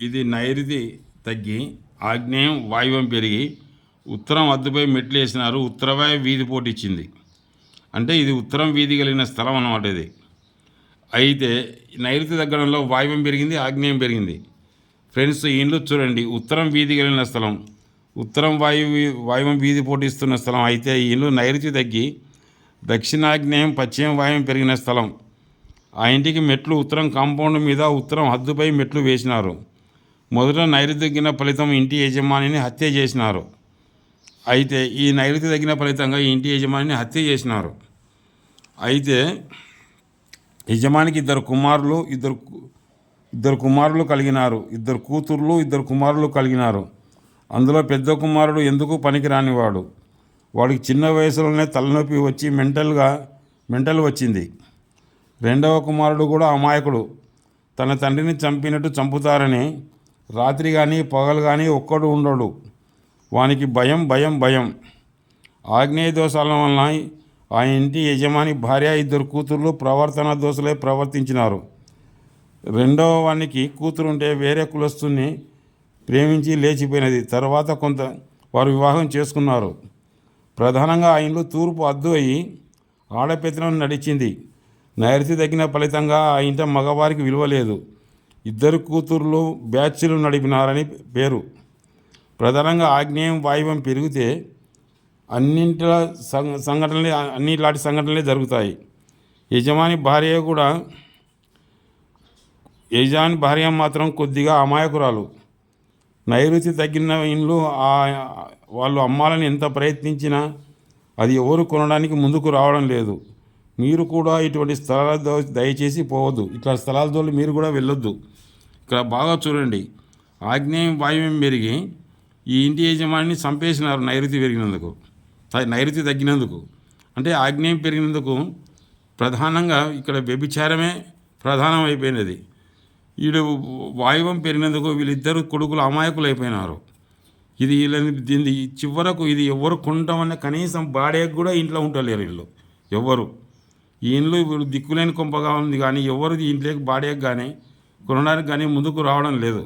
ఇది నైరుతి తగ్గి ఆగ్నేయం వాయువ్యం పెరిగి ఉత్తరం అద్దుపై మెట్లు వేసినారు. ఉత్తరవాయు వీధి పోటీ ఇచ్చింది. అంటే ఇది ఉత్తరం వీధి కలిగిన స్థలం అన్నమాట ఇది. అయితే నైరుతి దగ్గరంలో వాయువ్యం పెరిగింది, ఆగ్నేయం పెరిగింది. ఫ్రెండ్స్, ఈ ఇండ్లు చూడండి, ఉత్తరం వీధి కలిగిన స్థలం, ఉత్తరం వాయువ్యం వీధి పోటీస్తున్న స్థలం. అయితే ఈ ఇల్లు నైరుతి తగ్గి దక్షిణాగ్నేయం పశ్చిమ వాయువ్యం పెరిగిన స్థలం. ఆ ఇంటికి మెట్లు ఉత్తరం కాంపౌండ్ మీద ఉత్తరం హద్దుపై మెట్లు వేసినారు. మొదట నైరుతి తగ్గిన ఫలితం ఇంటి యజమానిని హత్య చేసినారు. అయితే ఈ నైరుతి తగ్గిన ఫలితంగా ఈ ఇంటి యజమానిని హత్య చేసినారు. అయితే యజమానికి ఇద్దరు కుమారులు కలిగినారు. ఇద్దరు కూతుర్లు, ఇద్దరు కుమారులు కలిగినారు. అందులో పెద్ద కుమారుడు ఎందుకు పనికిరానివాడు. వాడికి చిన్న వయసులోనే తలనొప్పి వచ్చి మెంటల్ వచ్చింది. రెండవ కుమారుడు కూడా అమాయకుడు. తన తండ్రిని చంపినట్టు చంపుతారని రాత్రి కానీ పగలు కానీ ఒక్కడు ఉండడు. వానికి భయం. ఆగ్నేయ దోషాల వలన ఆ ఇంటి యజమాని భార్య, ఇద్దరు కూతుర్లు ప్రవర్తన దోషులై ప్రవర్తించినారు. రెండవ వానికి కూతురుంటే వేరే కులస్తుని ప్రేమించి లేచిపోయినది. తర్వాత కొంత వారు వివాహం చేసుకున్నారు. ప్రధానంగా ఆ ఇంట్లో తూర్పు అద్దు అయి ఆడపెత్తనం నడిచింది. నైరుతి తగ్గిన ఫలితంగా ఆ ఇంట మగవారికి విలువ లేదు. ఇద్దరు కూతుర్లు బ్యాచ్లు నడిపినారని పేరు. ప్రధానంగా ఆగ్నేయం వాయువ్యం పెరిగితే అన్నిలాంటి సంఘటనలే జరుగుతాయి. యజమాని భార్య మాత్రం కొద్దిగా అమాయకురాలు. నైరుతి తగ్గిన ఇండ్లు వాళ్ళు అమ్మాలని ఎంత ప్రయత్నించినా అది ఎవరు కొనడానికి ముందుకు రావడం లేదు. మీరు కూడా ఇటువంటి స్థలాల దయచేసి పోవద్దు. ఇట్లా స్థలాల జోలికి మీరు కూడా వెళ్ళొద్దు. ఇక్కడ బాగా చూడండి, ఆగ్నేయం వాయువ్యం పెరిగి ఈ ఇంటి యజమానిని చంపేసినారు నైరుతి తగ్గినందుకు. అంటే ఆగ్నేయం పెరిగినందుకు ప్రధానంగా ఇక్కడ వ్యభిచారమే ప్రధానం అయిపోయినది. వీడు వాయువ్యం పెరిగినందుకు వీళ్ళిద్దరు కొడుకులు అమాయకులు అయిపోయినారు. దీన్ని చివరకు ఇది ఎవరు కొంటామన్న కనీసం బాడేకి కూడా ఇంట్లో ఉండలేరు వీళ్ళు ఎవరు. ఈ ఇండ్లు ఇప్పుడు దిక్కులేని కొంపగా ఉంది, కానీ ఎవరు ఈ ఇంట్లోకి బాడేకి కానీ కొనడానికి కానీ ముందుకు రావడం లేదు.